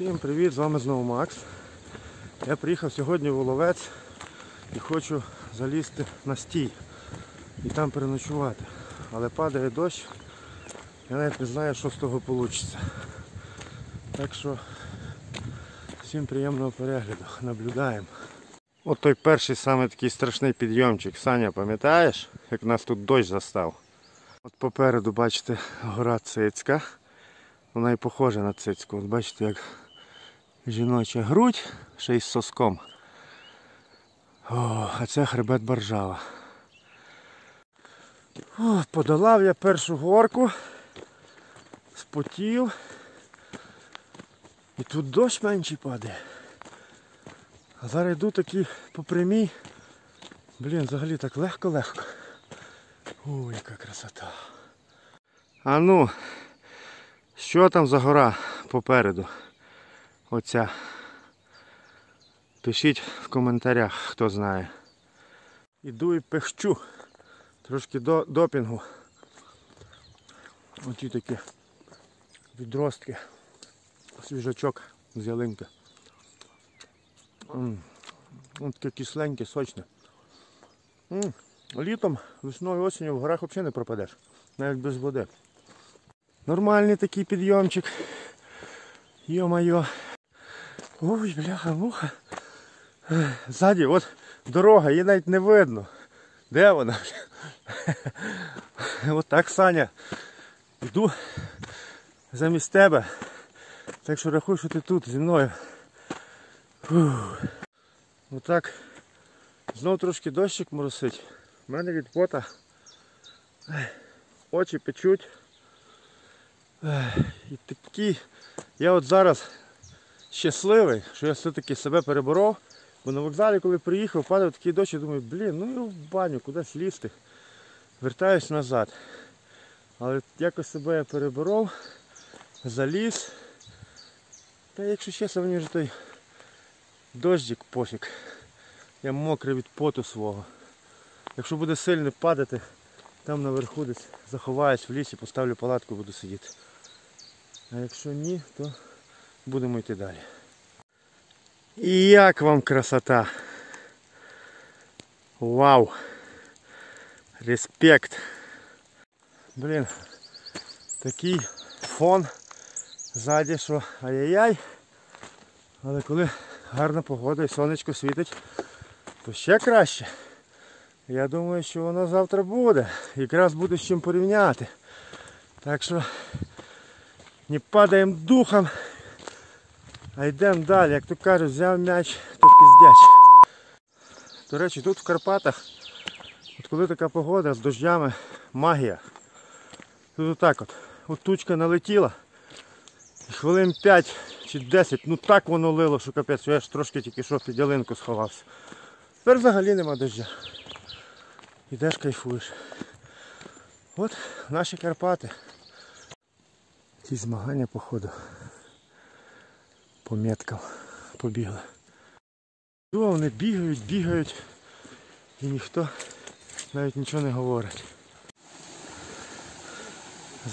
Всім привіт, з вами знову Макс. Я приїхав сьогодні в Оловець і хочу залізти на стій і там переночувати. Але падає дощ, я навіть не знаю, що з того вийде. Так що всім приємного перегляду, наблюдаємо. От той перший саме такий страшний підйомчик. Саня, пам'ятаєш, як нас тут дощ застав? От попереду, бачите, гора Цицька. Вона і похожа на цицьку. От бачите, як жіноча грудь, ще й з соском. О, а це хребет Боржава. О, подолав я першу горку, спотів. І тут дощ менший падає. А зараз йду такий по прямій. Блін, взагалі так легко-легко. Ой, яка красота. А ну, що там за гора попереду? Оця. Пишіть в коментарях, хто знає. Іду і пихчу. Трошки допінгу. Оті такі відростки. Свіжачок з ялинки. Ось таке кисленьке, сочне. Літом, весною, осінню в горах взагалі не пропадеш. Навіть без води. Нормальний такий підйомчик. Йо-майо. Ой, бляха-муха. Ззаді, от дорога, її навіть не видно. Де вона? От так, Саня. Йду замість тебе. Так що рахуй, що ти тут зі мною. Отак. Знову трошки дощик моросить. У мене від пота очі печуть. І такі, я от зараз щасливий, що я все-таки себе переборов. Бо на вокзалі, коли приїхав, падав такий дощ, я думаю, блін, ну його в баню, кудись лізти. Вертаюсь назад. Але якось себе я переборов, заліз. Та якщо чесно, мені вже той дощик пофіг. Я мокрий від поту свого. Якщо буде сильно падати, там наверху десь заховаюсь в лісі, поставлю палатку і буду сидіти. А якщо ні, то будемо йти далі. І як вам красота! Вау! Респект! Блін, такий фон ззаді, що ай-яй-яй. Але коли гарна погода і сонечко світить, то ще краще. Я думаю, що воно завтра буде. Якраз буде з чим порівняти. Так що не падаємо духом, а йдемо далі. Як то кажуть, взяв м'яч, то піздяч. До речі, тут в Карпатах, от коли така погода з дощами, магія. Тут отак от. От тучка налетіла. І хвилин 5 чи 10, ну так воно лило, що капець, я ж трошки тільки що під ялинку сховався. Тепер взагалі нема дощу. Ідеш, кайфуєш. От наші Карпати. Ці змагання, походу, по меткам побігли. Вони бігають і ніхто навіть нічого не говорить.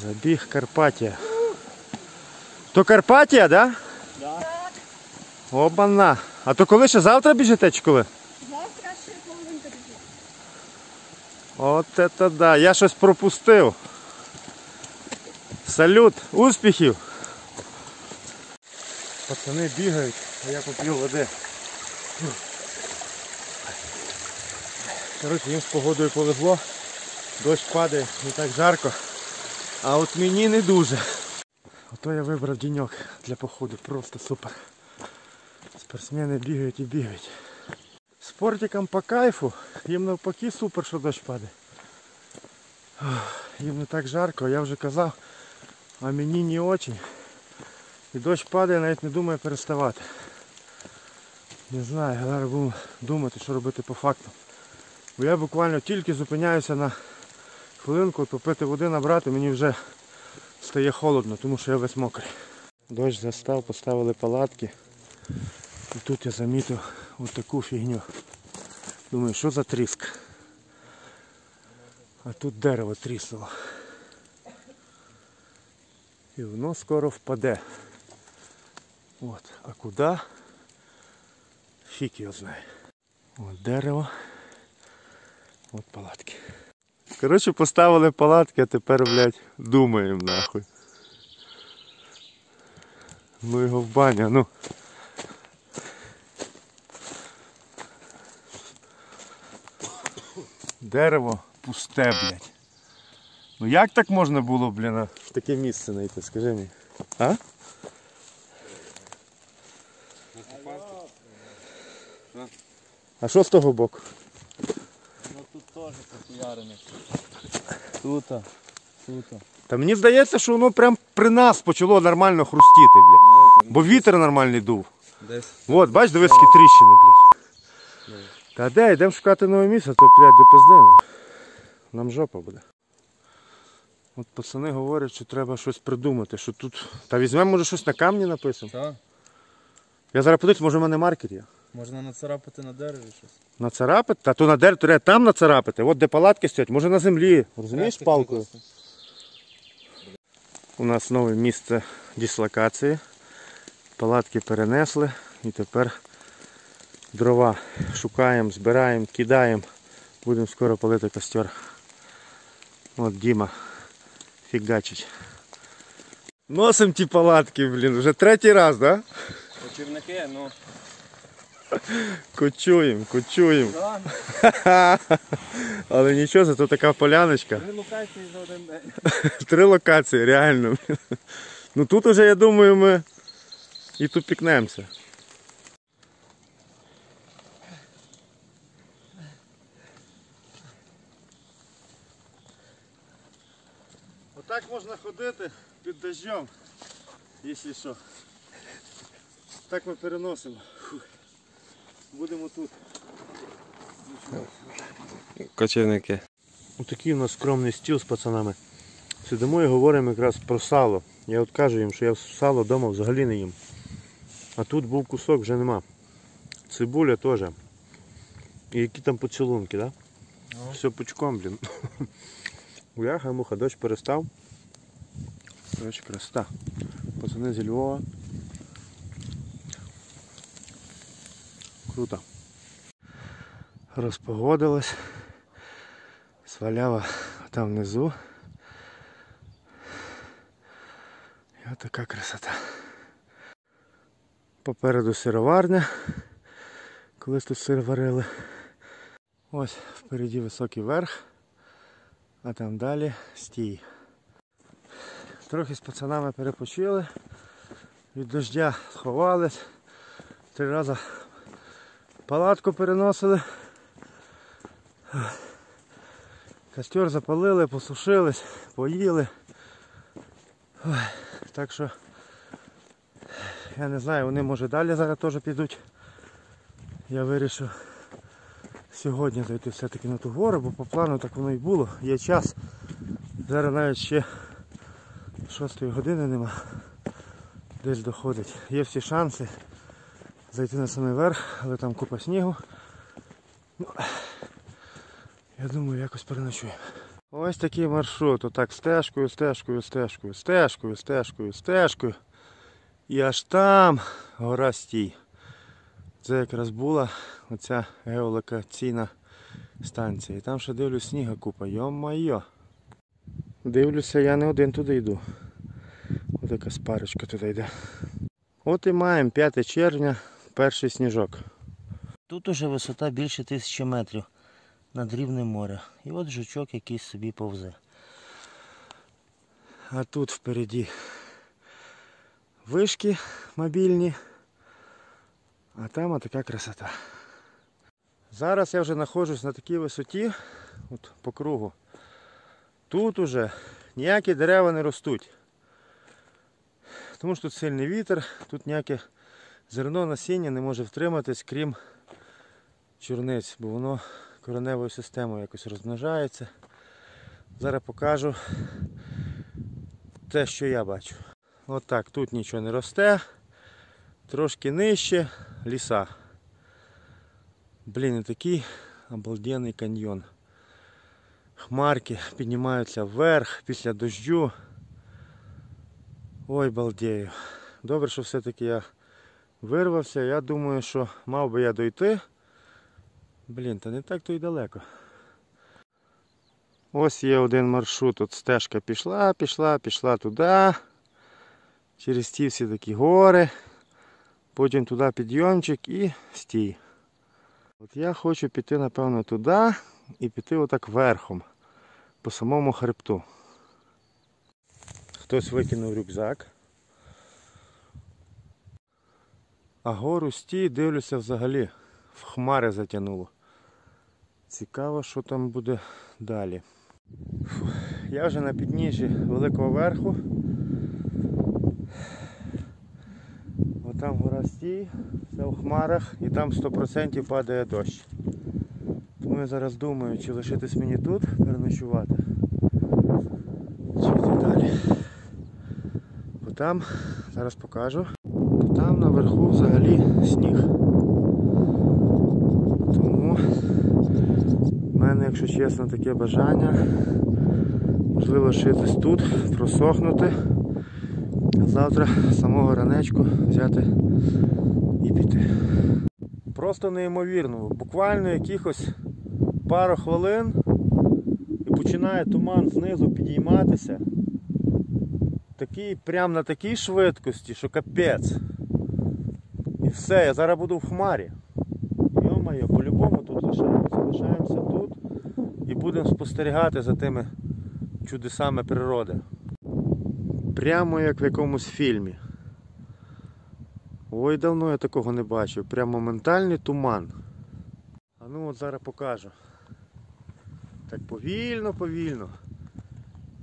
Забіг Карпатія. То Карпатія, да? Так. Обана. А то коли ще завтра біжите чи коли? Завтра ще половинка біжить. От це да. Я щось пропустив. Салют, успіхів! Пацани бігають, а я поп'ю води. Коротше, їм з погодою повезло. Дощ падає, не так жарко. А от мені не дуже. Ото я вибрав денек для походу, просто супер. Спортсмени бігають і бігають. Спортикам по кайфу, їм навпаки супер, що дощ падає. Їм не так жарко, я вже казав, а мені не дуже. І дощ падає, навіть не думає переставати. Не знаю, зараз буду думати, що робити по факту. Бо я буквально тільки зупиняюся на хвилинку, попити води, набрати, мені вже стає холодно, тому що я весь мокрий. Дощ застав, поставили палатки. І тут я замітив ось таку фігню. Думаю, що за тріск? А тут дерево тріснуло. І воно скоро впаде. От. А куди? Фіг його знає. От дерево. От палатки. Коротше, поставили палатки, а тепер, блядь, думаємо нахуй. Ну його в баню, ну. Дерево пусте, блядь. Ну як так можна було, блін, в таке місце знайти, скажи мені. А? А що з того боку? Ну тут теж популярне. Тута, тута. Та мені здається, що воно прям при нас почало нормально хрустіти, блядь. Бо вітер нормальний дув. Десь. От, бач, дивись, які тріщини, блядь. Та де, йдемо шукати нове місце, то, блядь, до пизди. Нам жопа буде. От пацани говорять, що треба щось придумати, що тут... Та візьмемо, може, щось на камні написано. Так. Я зараз подивлюсь, може в мене маркер є. Можна нацарапати на дереві щось. Нацарапати? Та то на дереві, треба там нацарапати. От де палатки стоять, може на землі. Розумієш, палкою? У нас нове місце дислокації. Палатки перенесли і тепер дрова шукаємо, збираємо, кидаємо. Будемо скоро палити костер. От Діма фігачить. Носимо ті палатки, блін, вже третій раз, так? Да? Кочівники, ну. Кочуємо, кочуємо. Да. Але нічого, зато така поляночка. 3 локації за один день. 3 локації, реально. Ну тут уже, я думаю, ми і тупікнемося. Отак можна ходити під дощем, якщо що. Так ми переносимо. Фух. Будемо тут. Кочівники. Отакий у нас скромний стіл з пацанами. Сидимо і говоримо якраз про сало. Я от кажу їм, що я сало вдома взагалі не їм. А тут був кусок, вже нема. Цибуля теж. І які там поцілунки, так? Да? Все пучком, блін. Уляха, муха, дощ перестав. Короче, красота. Пацани зі Львова. Круто. Розпогодилось. Свалява там внизу. І от така красота. Попереду сироварня. Колись тут сир варили. Ось впереді високий верх. А там далі стій. Трохи з пацанами перепочили. Від дождя сховались. 3 рази палатку переносили. Костер запалили, посушились, поїли. Ой, так що, я не знаю, вони може далі зараз теж підуть. Я вирішив сьогодні зайти все-таки на ту гору, бо по плану так воно і було. Є час. Зараз навіть ще 6 години нема. Десь доходить. Є всі шанси зайти на самий верх, але там купа снігу. Ну, я думаю, якось переночуємо. Ось такий маршрут. Отак стежкою, стежкою, стежкою, стежкою, стежкою, стежкою. І аж там гора Стій. Це якраз була оця геолокаційна станція. І там ще дивлюсь сніга купа. Йо-майо. Дивлюся, я не один туди йду. Ось якась парочка туди йде. От і маємо 5 червня, перший сніжок. Тут уже висота більше 1000 метрів над рівнем моря. І от жучок якийсь собі повзе. А тут впереді вишки мобільні. А там така красота. Зараз я вже знаходжусь на такій висоті, от по кругу. Тут уже ніякі дерева не ростуть. Тому що тут сильний вітер, тут ніяке зерно насіння не може втриматись, крім чорниць, бо воно кореневою системою якось розмножається. Зараз покажу те, що я бачу. Отак, тут нічого не росте, трошки нижче ліса. Блін, і такий обалденний каньйон. Хмарки піднімаються вверх після дощу. Ой, балдею. Добре, що все-таки я Вирвався, я думаю, що мав би я дойти. Блін, та не так то й далеко. Ось є один маршрут, от стежка пішла туди. Через ті всі такі гори. Потім туди підйомчик і стій. От я хочу піти, напевно, туди і піти отак верхом, по самому хребту. Хтось викинув рюкзак. А гору стій, дивлюся взагалі, в хмари затягнуло. Цікаво, що там буде далі. Фу. Я вже на підніжжі великого верху. Отам гора стій, все в хмарах і там 100% падає дощ. Тому я зараз думаю, чи лишитись мені тут, переночувати, чи йти далі. Бо там, зараз покажу, там наверху взагалі сніг. Тому в мене, якщо чесно, таке бажання, можливо, лишитись тут, просохнути. Завтра з самого ранечку взяти і піти. Просто неймовірно. Буквально якихось пару хвилин і починає туман знизу підійматися. Такий, прям на такій швидкості, що капець. І все, я зараз буду в хмарі. Йо-моє, по-любому тут лишаємося тут і будемо спостерігати за тими чудесами природи. Прямо як в якомусь фільмі. Ой, давно я такого не бачив. Прямо моментальний туман. А ну от зараз покажу. Так повільно.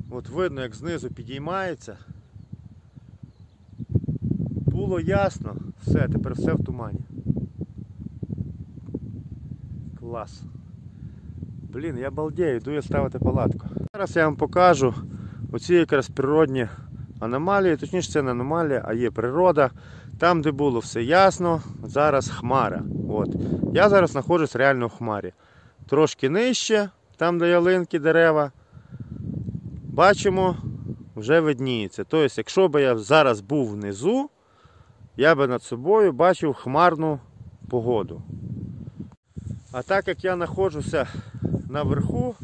От видно, як знизу підіймається. Було ясно. Все, тепер все в тумані. Клас. Блін, я балдею, йду я ставити палатку. Зараз я вам покажу оці якраз природні аномалії, точніше це не аномалія, а є природа. Там, де було все ясно, зараз хмара. От. Я зараз знаходжусь реально в хмарі. Трошки нижче, там де ялинки, дерева. Бачимо, вже видніється. Тобто, якщо б я зараз був внизу, я би над собою бачив хмарну погоду. А так як я знаходжуся наверху,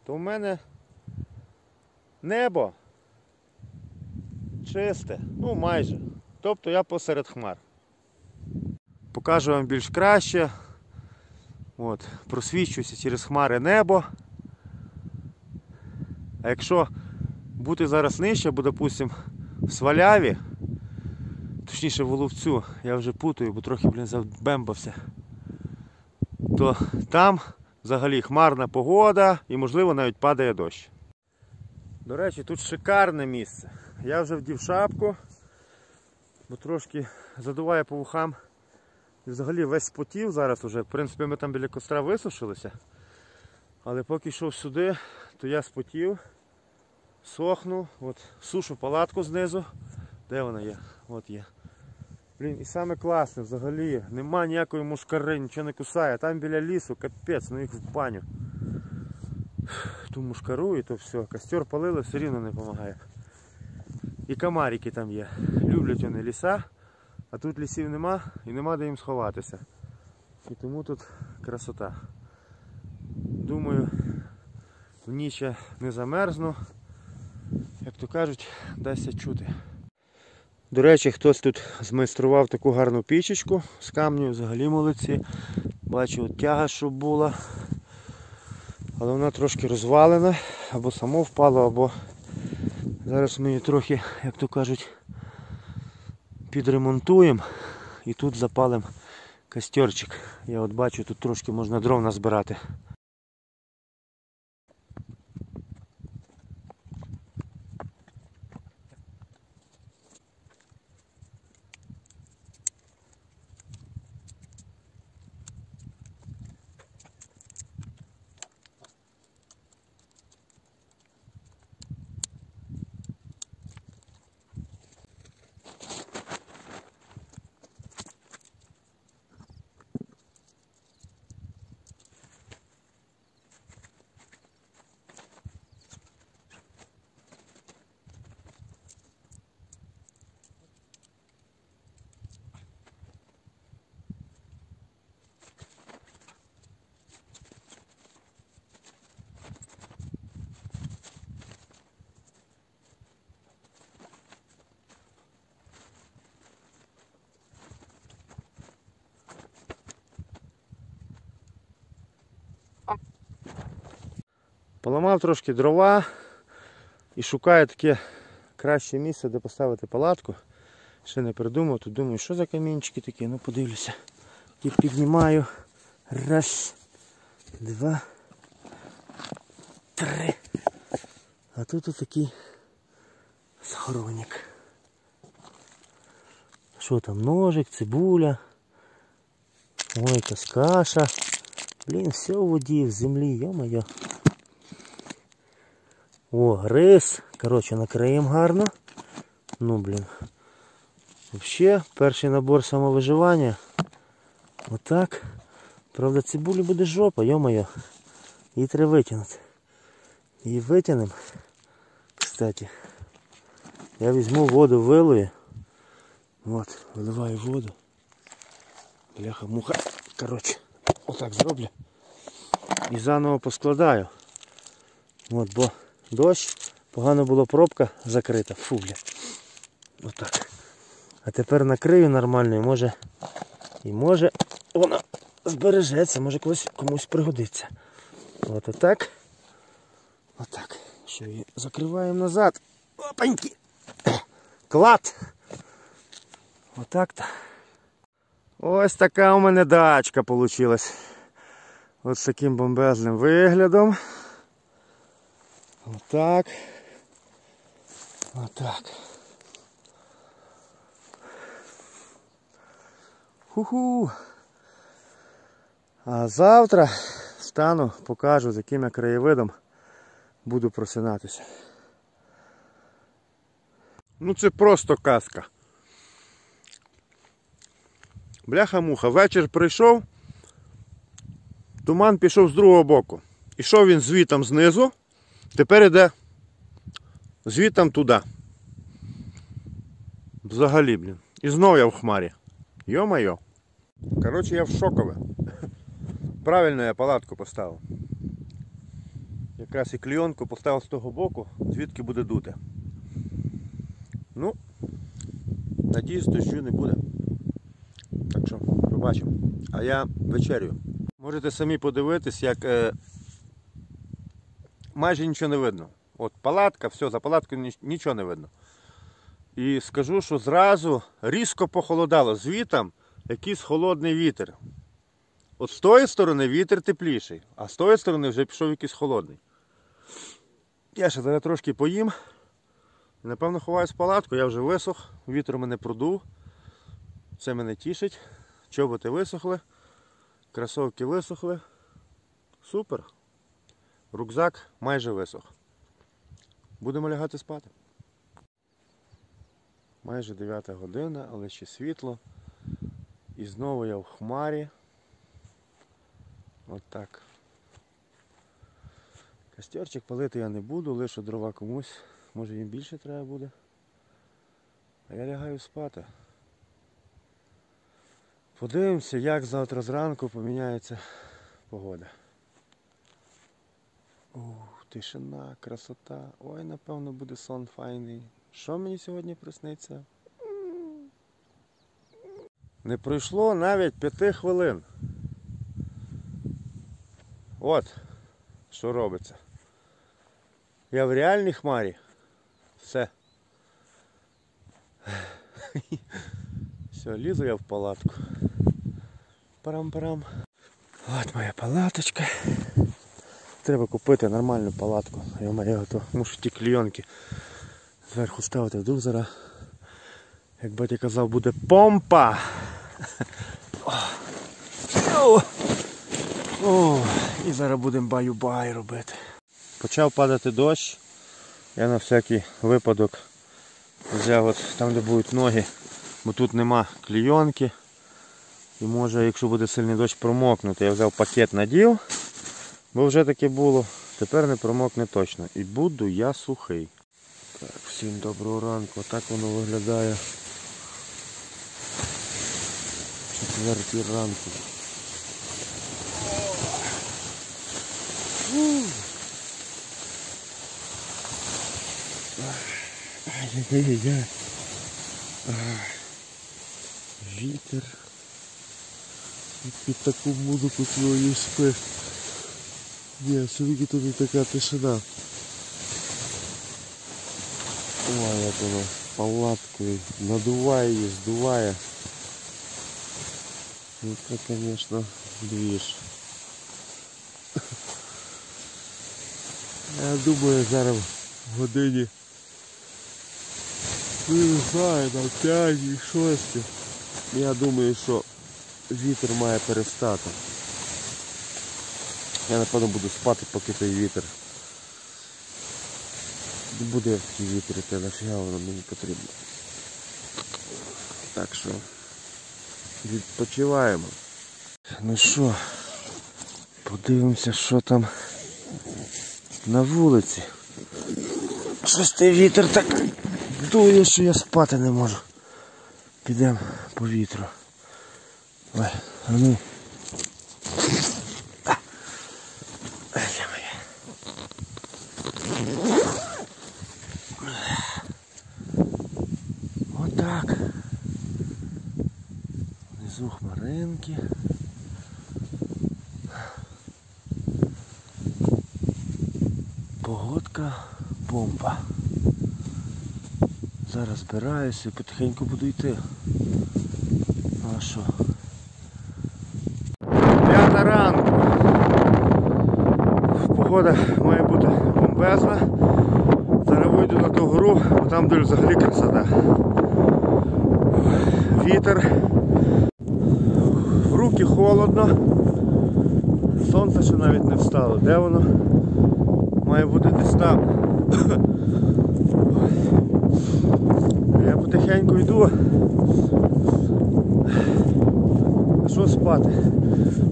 то в мене небо чисте, ну майже. Тобто я посеред хмар. Покажу вам більш краще. От, просвічується через хмари небо. А якщо бути зараз нижче, бо, допустим, в Сваляві, точніше в Воловцю, я вже путаю, бо трохи, блін, забембався, то там взагалі хмарна погода і, можливо, навіть падає дощ. До речі, тут шикарне місце. Я вже вдів шапку, бо трошки задуває по вухам. І взагалі весь спотів зараз уже. В принципі, ми там біля костра висушилися. Але поки йшов сюди, то я спотів, сохну, от, сушу палатку знизу. Де вона є? От є. Блін, і саме класне взагалі, нема ніякої мушкари, нічого не кусає. Там біля лісу, капець, ну їх в баню. Ту мушкару і то все. Костер палили, все рівно не допомагає. І комарики там є. Люблять вони ліса, а тут лісів нема і нема де їм сховатися. І тому тут красота. Думаю, в ніч я не замерзну. Як то кажуть, дасться чути. До речі, хтось тут змайстрував таку гарну пічечку з камню, взагалі молодці. Бачу, от тяга, щоб була. Але вона трошки розвалена, або само впало, або зараз ми її трохи, як то кажуть, підремонтуємо і тут запалимо костерчик. Я от бачу, тут трошки можна дров назбирати. Поламав трошки дрова і шукаю таке краще місце, де поставити палатку. Ще не придумав, тут думаю, що за камінчики такі, ну подивлюся. І піднімаю. Раз, два, три. А тут отакий схоронник. Що там, ножик, цибуля. Ой, якась каша. Блін, все в воді, в землі, йо-моє. О, рис. Коротше, накриємо гарно. Ну, блін. Взагалі, перший набор самовиживання. Отак. Правда, цибулі буде жопа, йо-моє. Її треба витягнути. Її витягнемо. Кстати. Я візьму воду, вилую. От, виливаю воду. Бляха-муха. Коротше, отак зроблю. І заново поскладаю. От, бо дощ, погано була пробка закрита. Фу, бля. Отак. А тепер накрию нормально і може вона збережеться, може комусь пригодиться. От отак. Отак. Що її закриваємо назад. Опаньки. Клад. Отак-то. Ось така у мене дачка вийшла. Ось з таким бомбезним виглядом. Отак. Отак. Ху-ху. А завтра встану, покажу, з яким я краєвидом буду просинатися. Ну це просто казка. Бляха-муха, вечір прийшов, туман пішов з другого боку. Ішов він звітом знизу, тепер іде звітом туди. Взагалі, блін. І знову я в хмарі. Йо-майо. Коротше, я в шокове. Правильно я палатку поставив. Якраз і клійонку поставив з того боку, звідки буде дути. Ну, надіюсь, дощу не буде. Так що, побачимо. А я вечерю. Можете самі подивитись, як майже нічого не видно. От палатка, все, за палаткою нічого не видно. І скажу, що зразу різко похолодало. Звітом якийсь холодний вітер. От з тої сторони вітер тепліший, а з тої сторони вже пішов якийсь холодний. Я ще зараз трошки поїм. Напевно, ховаюсь в палатку, я вже висох, вітер мене продув. Це мене тішить. Чоботи висохли, кросовки висохли. Супер. Рюкзак майже висох. Будемо лягати спати. Майже 9 година, але ще світло. І знову я в хмарі. От так. Костерчик палити я не буду, лише дрова комусь. Може їм більше треба буде. А я лягаю спати. Подивимося, як завтра зранку поміняється погода. Тишина, красота. Ой, напевно, буде сон файний. Що мені сьогодні присниться? Не пройшло навіть 5 хвилин. От, що робиться. Я в реальній хмарі. Все. Все, лізу я в палатку. Парам-парам. От моя палаточка. Треба купити нормальну палатку. Я то мушу ті клійонки зверху ставити. Вдруг зараз, як батя казав, буде помпа. І зараз будемо баю-бай робити. Почав падати дощ. Я на всякий випадок взяв от там, де будуть ноги, бо тут нема клійонки. І може, якщо буде сильний дощ, промокнути. Я взяв пакет, надів, бо вже таке було. Тепер не промокне точно. І буду я сухий. Так, всім доброго ранку. Отак воно виглядає. 4 ранку. Ай-яй-яй-яй. Вітер. І під таку музику свою спи. Ні, все-таки тут і така тишина. Ой, як воно палаткою надуває її, здуває. Ну це, звісно, двіж. Я думаю, зараз в годині, не знаю, на 5 і 6. Я думаю, що вітер має перестати. Я напевно буду спати, поки той вітер. Не буде такий вітер, та нафіга воно мені потрібно. Так що відпочиваємо. Ну що, подивимося, що там на вулиці. Щось той вітер так дує, що я спати не можу. Підемо по вітру. Ой, а ну. Отак. Внизу хмаринки. Погодка бомба. Зараз збираюся і потихеньку буду йти. А що? 5 ранку. Погода має бути бомбезна. Зараз вийду на ту гору, бо там де взагалі красота. Вітер. В руки холодно. Сонце ще навіть не встало. Де воно? Має бути десь там. Я потихеньку йду. А що спати?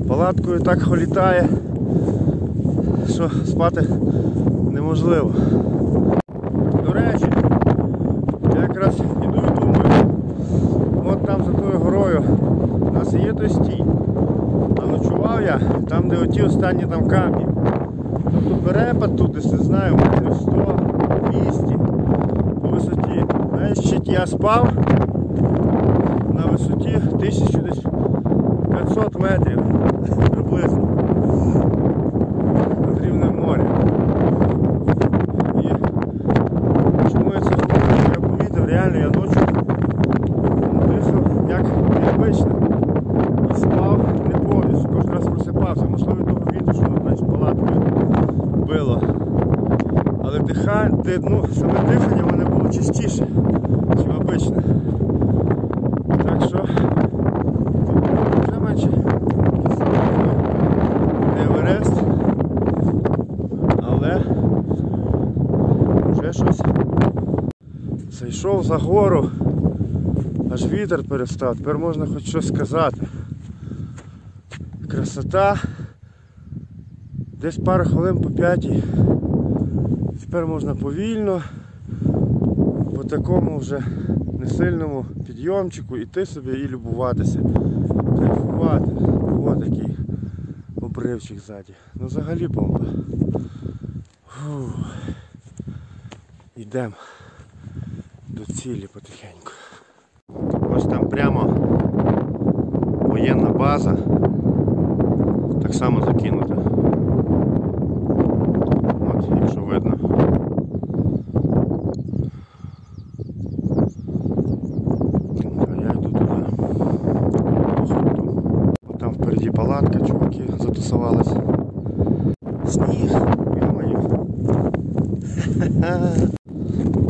Палаткою так холітає, що спати неможливо. До речі, я якраз іду і думаю, от там за тою горою у нас є той стій. А ночував я там, де оті останні там камні. Тобто перепад тут десь, не знаю, метрів 100, 200 по висоті. На щиті я спав на висоті 1500 метрів приблизно над рівнем моря. І чому я це впевнений, я помітив, реально я ночі дихав як необично. І спав не повністю, кожен раз просипався. Можливо, від того вітру, що значить палаткою било. Але саме дихання в мене було частіше, ніж обичне. Так що вже менше не Еверест, але вже щось. Зайшов за гору, аж вітер перестав, тепер можна хоч щось сказати. Красота. Десь пару хвилин по 5. Тепер можна повільно, по такому вже несильному підйомчику йти собі і любуватися. Кайфувати. Ось такий обривчик ззаді. Ну взагалі бомба. Йдемо до цілі потихеньку. Ось там прямо воєнна база. Так само закинута. От, якщо видно. А я йду туди. От там впереді палатка, чуваки затусувались. Сніг, йо-моє.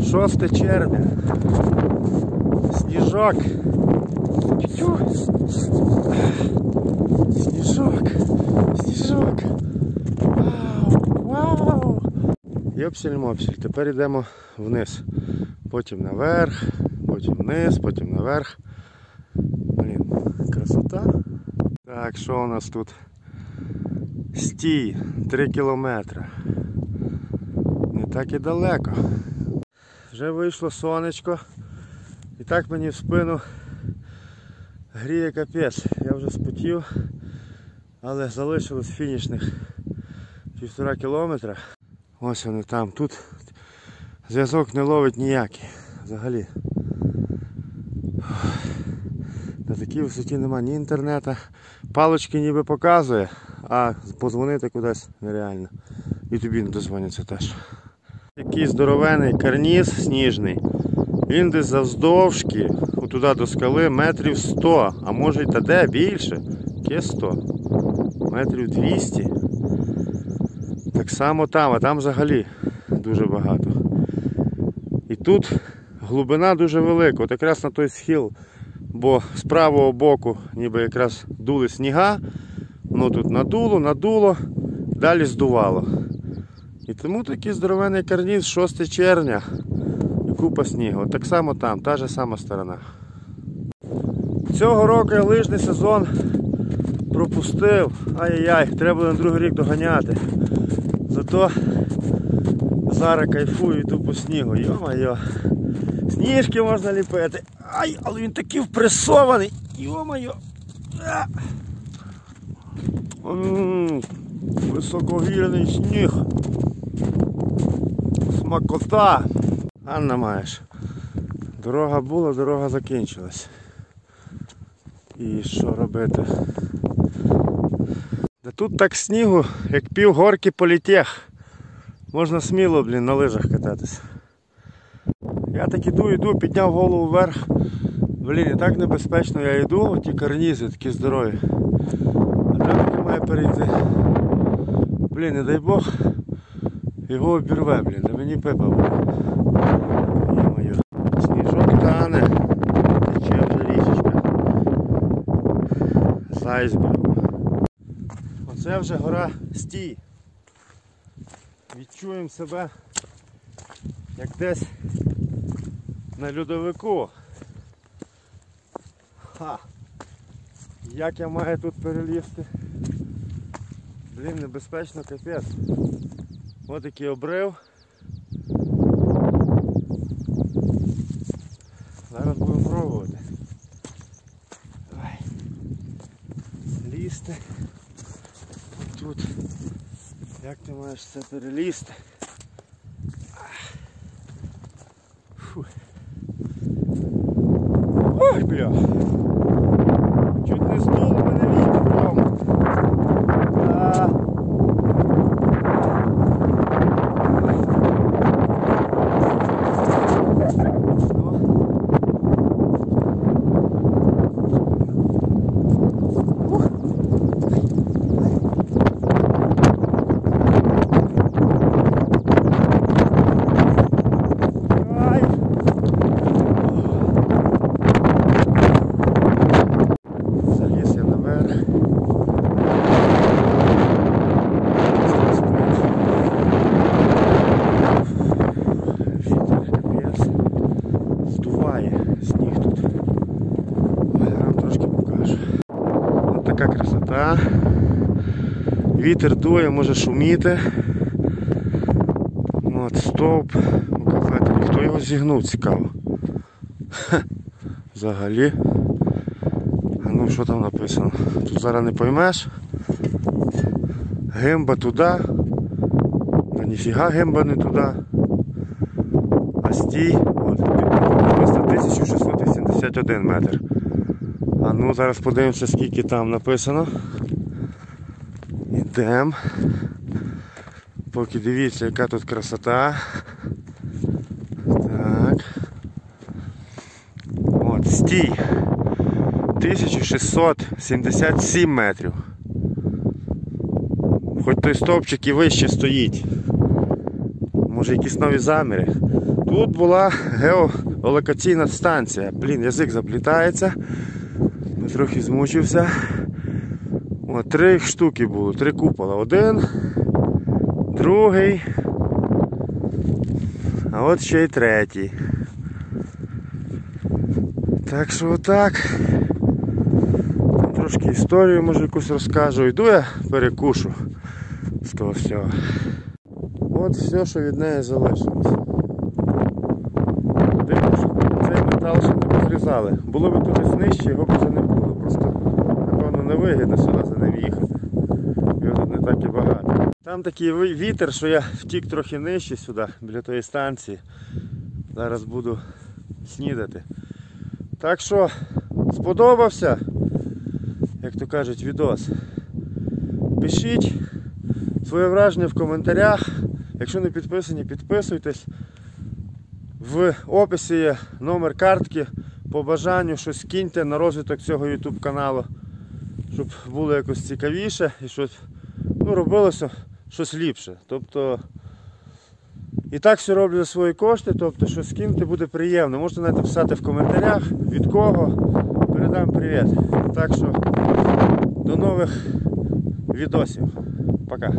6 червня. Сніжок. Сніжок. Сніжок. Вау. Вау. Йопсель-мопсель. Тепер йдемо вниз. Потім наверх, потім вниз, потім наверх. Блін, красота. Так, що у нас тут? Стій, 3 кілометри. Не так і далеко. Вже вийшло сонечко. І так мені в спину гріє капець. Я вже спотів, але залишилось фінішних 1,5 кілометра. Ось вони там. Тут зв'язок не ловить ніякий. Взагалі. На такій висоті нема ні інтернету, Палочки ніби показує, а позвонити кудись нереально. І тобі не дозвоняться теж. Такий здоровений карніз сніжний. Він десь завздовжки, отуди до скали, метрів 100, а може й та де більше. Яке 100? Метрів 200. Так само там, а там взагалі дуже багато. І тут глибина дуже велика, от якраз на той схил, бо з правого боку ніби якраз дули сніга, воно тут надуло, далі здувало. І тому такий здоровенний карніз, 6 червня, і купа снігу. От так само там, та ж сама сторона. Цього року я лижний сезон пропустив. Ай-яй-яй, треба було на другий рік доганяти. Зато зараз кайфую, йду по снігу. Йо-майо. Сніжки можна ліпити. Ай, але він такий впресований. Йо-майо. Високогірний сніг. Смакота. Анна маєш. Дорога була, дорога закінчилась. І що робити? Да тут так снігу, як півгорки політех. Можна сміло, на лижах кататись. Я так іду, підняв голову вверх. І так небезпечно я йду, ті карнізи такі здорові. А там таки має перейти. Не дай Бог, його обірве, да мені пепа буде. Йо-моє. Сніжок тане, тече вже річечка. З айсбергу. Оце вже гора Стій. Відчуємо себе як десь на льодовику. Ха! Як я маю тут перелізти? Небезпечно, капець. Ось такий обрив. Зараз будемо пробувати. Давай. Лізти. Тут. Як ти маєш це перелізти? Фу. Ой, бля. Чуть не здуло мене вітром. Така красота. Вітер дує, може шуміти. От стовп. Хто його зігнув, цікаво. Взагалі. А ну що там написано? Тут зараз не поймеш. Гимба туди. Та ніфіга гимба не туди. А стій. От. 1681 метр. А ну зараз подивимося, скільки там написано. Ідемо. Поки дивіться, яка тут красота. Так. От, Стій. 1677 метрів. Хоч той стовпчик і вище стоїть. Може якісь нові заміри. Тут була геолокаційна станція. Язик заплітається. Трохи змучився. От, 3 штуки було, 3 купола. Один, другий, а от ще й третій. Так що отак. Трошки історію може якусь розкажу. Йду я перекушу з того всього. От все, що від неї залишилось. Дивно, що цей метал ще не розрізали. Було б туди нижче, його б вже не було. Просто, напевно, невигідно сюди за ним їхати. Його тут не так і багато. Там такий вітер, що я втік трохи нижче сюди, біля тої станції. Зараз буду снідати. Так що, сподобався? як то кажуть, відос. Пишіть своє враження в коментарях. Якщо не підписані, підписуйтесь. В описі є номер картки. По бажанню щось киньте на розвиток цього YouTube каналу, щоб було якось цікавіше і щоб робилося щось ліпше. Тобто і так все роблю за свої кошти, тобто щось киньте буде приємно. Можете навіть написати в коментарях, від кого, передам привіт. Так що до нових відосів. Пока.